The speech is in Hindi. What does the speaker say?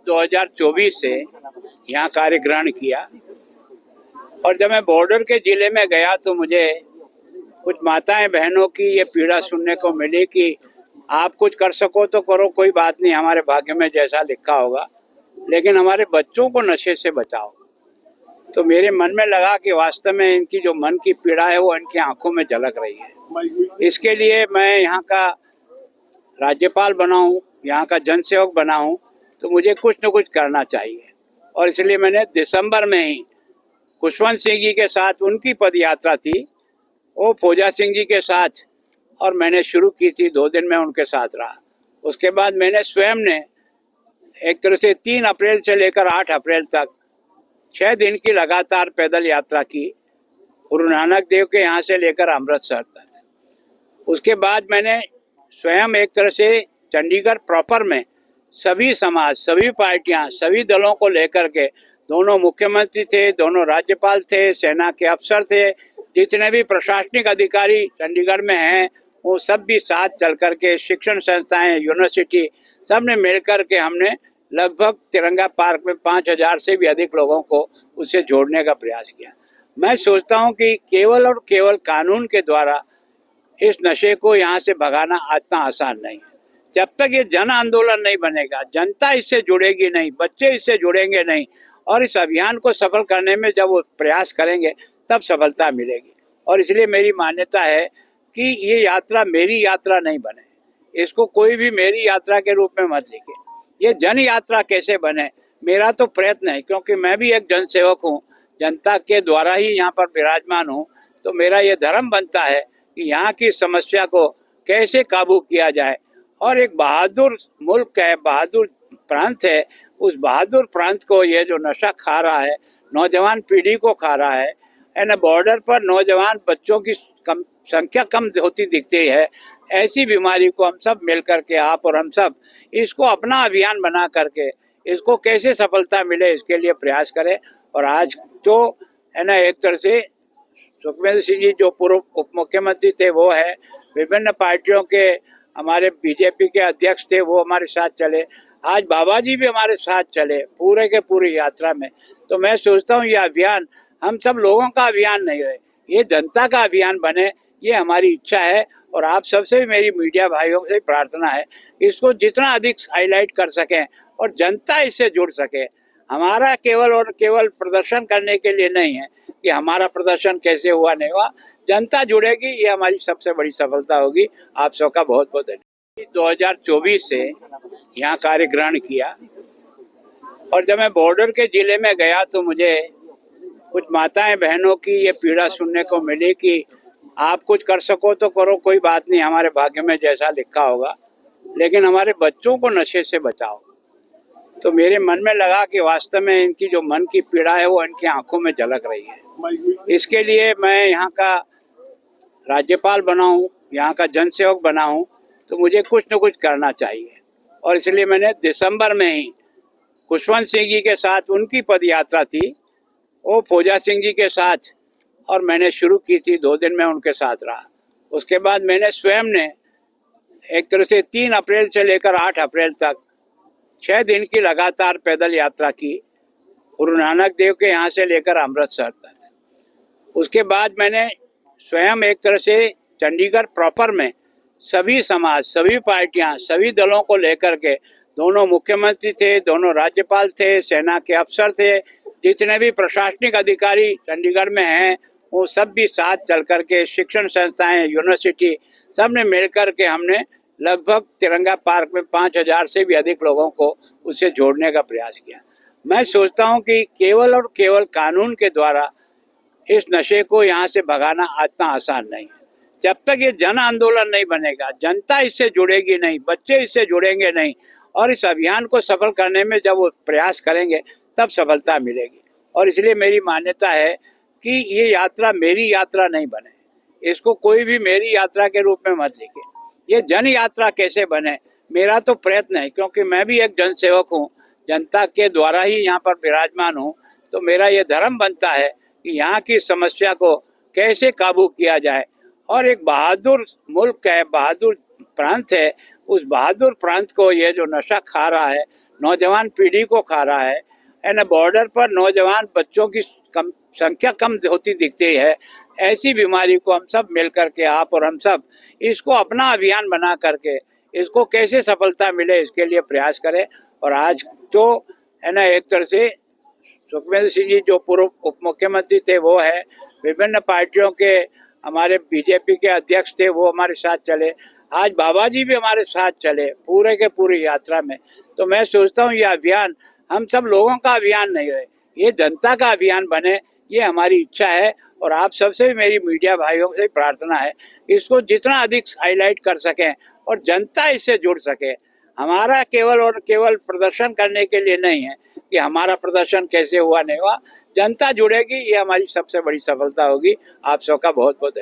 2024 से यहाँ कार्य ग्रहण किया और जब मैं बॉर्डर के जिले में गया तो मुझे कुछ माताएं बहनों की ये पीड़ा सुनने को मिली कि आप कुछ कर सको तो करो, कोई बात नहीं, हमारे भाग्य में जैसा लिखा होगा, लेकिन हमारे बच्चों को नशे से बचाओ। तो मेरे मन में लगा कि वास्तव में इनकी जो मन की पीड़ा है वो इनकी आंखों में झलक रही है। इसके लिए मैं यहाँ का राज्यपाल बना हूँ, यहाँ का जनसेवक बना हूँ, तो मुझे कुछ न कुछ करना चाहिए। और इसलिए मैंने दिसंबर में ही खुशवंत सिंह जी के साथ, उनकी पद यात्रा थी, वो फौजा सिंह जी के साथ, और मैंने शुरू की थी। 2 दिन में उनके साथ रहा। उसके बाद मैंने स्वयं ने एक तरह से 3 अप्रैल से लेकर 8 अप्रैल तक 6 दिन की लगातार पैदल यात्रा की, गुरु नानक देव के यहाँ से लेकर अमृतसर तक। उसके बाद मैंने स्वयं एक तरह से चंडीगढ़ प्रॉपर में सभी समाज, सभी पार्टियां, सभी दलों को लेकर के, दोनों मुख्यमंत्री थे, दोनों राज्यपाल थे, सेना के अफसर थे, जितने भी प्रशासनिक अधिकारी चंडीगढ़ में हैं वो सब भी साथ चल करके, शिक्षण संस्थाएं, यूनिवर्सिटी, सब ने मिल करके हमने लगभग तिरंगा पार्क में 5000 से भी अधिक लोगों को उससे जोड़ने का प्रयास किया। मैं सोचता हूं कि केवल और केवल कानून के द्वारा इस नशे को यहाँ से भगाना इतना आसान नहीं है। जब तक ये जन आंदोलन नहीं बनेगा, जनता इससे जुड़ेगी नहीं, बच्चे इससे जुड़ेंगे नहीं, और इस अभियान को सफल करने में जब वो प्रयास करेंगे तब सफलता मिलेगी। और इसलिए मेरी मान्यता है कि ये यात्रा मेरी यात्रा नहीं बने, इसको कोई भी मेरी यात्रा के रूप में मत लिखे। ये जन यात्रा कैसे बने, मेरा तो प्रयत्न है, क्योंकि मैं भी एक जनसेवक हूँ, जनता के द्वारा ही यहाँ पर विराजमान हूँ। तो मेरा ये धर्म बनता है कि यहाँ की समस्या को कैसे काबू किया जाए। और एक बहादुर मुल्क है, बहादुर प्रांत है, उस बहादुर प्रांत को ये जो नशा खा रहा है, नौजवान पीढ़ी को खा रहा है ना, बॉर्डर पर नौजवान बच्चों की संख्या कम होती दिखती है। ऐसी बीमारी को हम सब मिल करके, आप और हम सब, इसको अपना अभियान बना करके इसको कैसे सफलता मिले, इसके लिए प्रयास करें। और आज तो है ना, एक तरह से सुखविंदर सिंह जी जो पूर्व उप मुख्यमंत्री थे वो है, विभिन्न पार्टियों के हमारे बीजेपी के अध्यक्ष थे वो हमारे साथ चले, आज बाबा जी भी हमारे साथ चले पूरे के पूरी यात्रा में। तो मैं सोचता हूँ ये अभियान हम सब लोगों का अभियान नहीं रहे, ये जनता का अभियान बने, ये हमारी इच्छा है। और आप सबसे भी, मेरी मीडिया भाइयों से प्रार्थना है, इसको जितना अधिक हाईलाइट कर सकें और जनता इससे जुड़ सके। हमारा केवल और केवल प्रदर्शन करने के लिए नहीं है कि हमारा प्रदर्शन कैसे हुआ नहीं हुआ, जनता जुड़ेगी, ये हमारी सबसे बड़ी सफलता होगी। आप सबका बहुत बहुत धन्यवाद। 2024 से यहाँ कार्य ग्रहण किया और जब मैं बॉर्डर के जिले में गया तो मुझे कुछ माताएं बहनों की ये पीड़ा सुनने को मिली कि आप कुछ कर सको तो करो, कोई बात नहीं, हमारे भाग्य में जैसा लिखा होगा, लेकिन हमारे बच्चों को नशे से बचाओ। तो मेरे मन में लगा कि वास्तव में इनकी जो मन की पीड़ा है वो इनकी आंखों में झलक रही है। इसके लिए मैं यहाँ का राज्यपाल बना हूँ, यहाँ का जनसेवक बना हूँ, तो मुझे कुछ न कुछ करना चाहिए। और इसलिए मैंने दिसंबर में ही खुशवंत सिंह जी के साथ, उनकी पद यात्रा थी, वो फौजा सिंह जी के साथ, और मैंने शुरू की थी। 2 दिन में उनके साथ रहा। उसके बाद मैंने स्वयं ने एक तरह से 3 अप्रैल से लेकर 8 अप्रैल तक 6 दिन की लगातार पैदल यात्रा की, गुरु नानक देव के यहाँ से लेकर अमृतसर तक। उसके बाद मैंने स्वयं एक तरह से चंडीगढ़ प्रॉपर में सभी समाज, सभी पार्टियां, सभी दलों को लेकर के, दोनों मुख्यमंत्री थे, दोनों राज्यपाल थे, सेना के अफसर थे, जितने भी प्रशासनिक अधिकारी चंडीगढ़ में हैं वो सब भी साथ चल करके, शिक्षण संस्थाएं, यूनिवर्सिटी, सब ने मिल करके हमने लगभग तिरंगा पार्क में 5000 से भी अधिक लोगों को उससे जोड़ने का प्रयास किया। मैं सोचता हूं कि केवल और केवल कानून के द्वारा इस नशे को यहाँ से भगाना इतना आसान नहीं है। जब तक ये जन आंदोलन नहीं बनेगा, जनता इससे जुड़ेगी नहीं, बच्चे इससे जुड़ेंगे नहीं, और इस अभियान को सफल करने में जब वो प्रयास करेंगे तब सफलता मिलेगी। और इसलिए मेरी मान्यता है कि ये यात्रा मेरी यात्रा नहीं बने, इसको कोई भी मेरी यात्रा के रूप में मत लिखे। ये जन यात्रा कैसे बने, मेरा तो प्रयत्न है, क्योंकि मैं भी एक जनसेवक हूँ, जनता के द्वारा ही यहाँ पर विराजमान हूँ। तो मेरा ये धर्म बनता है कि यहाँ की समस्या को कैसे काबू किया जाए। और एक बहादुर मुल्क है, बहादुर प्रांत है, उस बहादुर प्रांत को ये जो नशा खा रहा है, नौजवान पीढ़ी को खा रहा है। यानी बॉर्डर पर नौजवान बच्चों की संख्या कम होती दिखती है। ऐसी बीमारी को हम सब मिल करके, आप और हम सब, इसको अपना अभियान बना करके इसको कैसे सफलता मिले इसके लिए प्रयास करें। और आज तो है ना, एक तरह से सुखविंदर सिंह जी जो पूर्व उप मुख्यमंत्री थे वो है, विभिन्न पार्टियों के हमारे बीजेपी के अध्यक्ष थे वो हमारे साथ चले, आज बाबा जी भी हमारे साथ चले पूरे के पूरी यात्रा में। तो मैं सोचता हूँ ये अभियान हम सब लोगों का अभियान नहीं रहे, ये जनता का अभियान बने, ये हमारी इच्छा है। और आप सबसे भी, मेरी मीडिया भाइयों से प्रार्थना है, इसको जितना अधिक हाईलाइट कर सकें और जनता इससे जुड़ सके। हमारा केवल और केवल प्रदर्शन करने के लिए नहीं है कि हमारा प्रदर्शन कैसे हुआ नहीं हुआ, जनता जुड़ेगी, ये हमारी सबसे बड़ी सफलता होगी। आप सबका बहुत बहुत धन्यवाद।